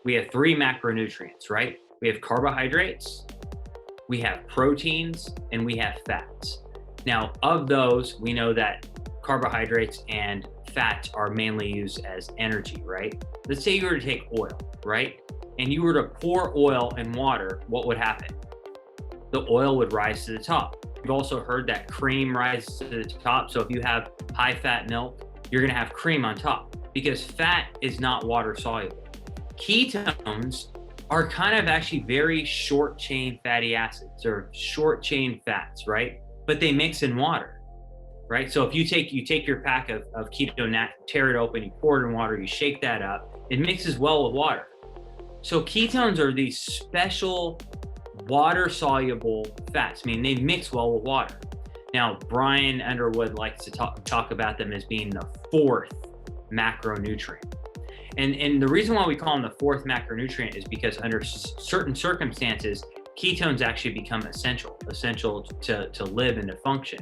we have three macronutrients, right? We have carbohydrates, we have proteins, and we have fats. Now, of those, we know that carbohydrates and fats are mainly used as energy, right? Let's say you were to take oil, right? And you were to pour oil in water, what would happen? The oil would rise to the top. You've also heard that cream rises to the top. So if you have high fat milk, you're gonna have cream on top because fat is not water soluble. Ketones are kind of actually very short chain fatty acids or short chain fats, right? But they mix in water, right? So if you take your pack of keto, tear it open, you pour it in water, you shake that up, it mixes well with water. So ketones are these special water soluble fats. I mean, they mix well with water. Now, Brian Underwood likes to talk about them as being the fourth macronutrient. And the reason why we call them the fourth macronutrient is because under certain circumstances, ketones actually become essential to live and to function.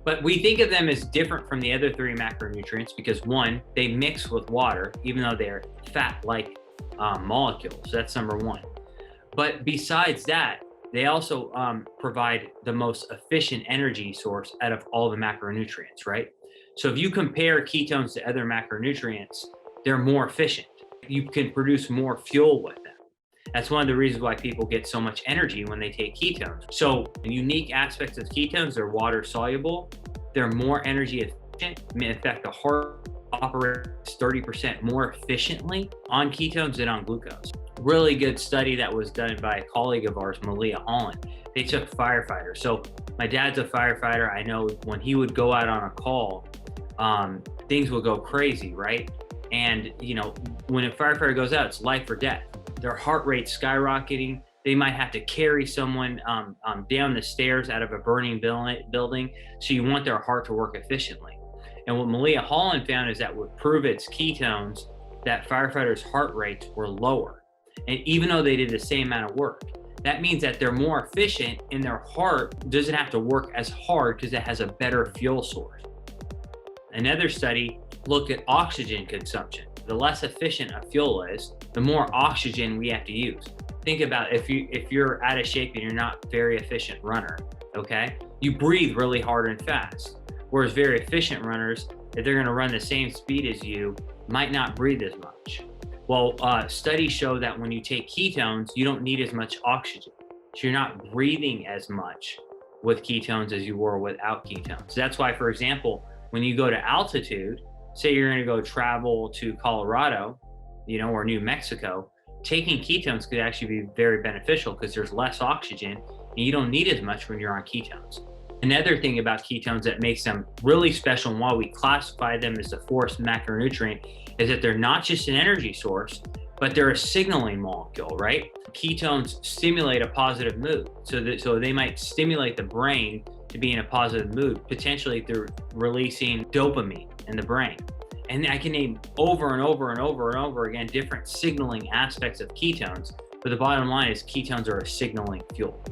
But we think of them as different from the other three macronutrients because one, they mix with water, even though they're fat-like molecules. That's number one. But besides that, they also provide the most efficient energy source out of all the macronutrients, right? So if you compare ketones to other macronutrients, they're more efficient. You can produce more fuel with them. That's one of the reasons why people get so much energy when they take ketones. So unique aspects of ketones, they're water soluble, they're more energy efficient. In fact, the heart operates 30% more efficiently on ketones than on glucose. Really good study that was done by a colleague of ours, Malia Holland. They took firefighters. So my dad's a firefighter. I know when he would go out on a call, things would go crazy, right? And you know, when a firefighter goes out, it's life or death. Their heart rate's skyrocketing. They might have to carry someone down the stairs out of a burning building. So you want their heart to work efficiently. And what Malia Holland found is that would prove its ketones, that firefighters' heart rates were lower. And even though they did the same amount of work, that means that they're more efficient and their heart doesn't have to work as hard because it has a better fuel source. Another study looked at oxygen consumption. The less efficient a fuel is, the more oxygen we have to use. Think about if you're out of shape and you're not a very efficient runner, okay? You breathe really hard and fast. Whereas very efficient runners, if they're gonna run the same speed as you, might not breathe as much. Well, studies show that when you take ketones, you don't need as much oxygen. So you're not breathing as much with ketones as you were without ketones. So that's why, for example, when you go to altitude, say you're gonna go travel to Colorado, you know, or New Mexico, taking ketones could actually be very beneficial because there's less oxygen and you don't need as much when you're on ketones. Another thing about ketones that makes them really special and why we classify them as the fourth macronutrient is that they're not just an energy source, but they're a signaling molecule, right? Ketones stimulate a positive mood. So they might stimulate the brain to be in a positive mood, potentially through releasing dopamine in the brain. And I can name over and over and over and over again different signaling aspects of ketones, but the bottom line is ketones are a signaling fuel.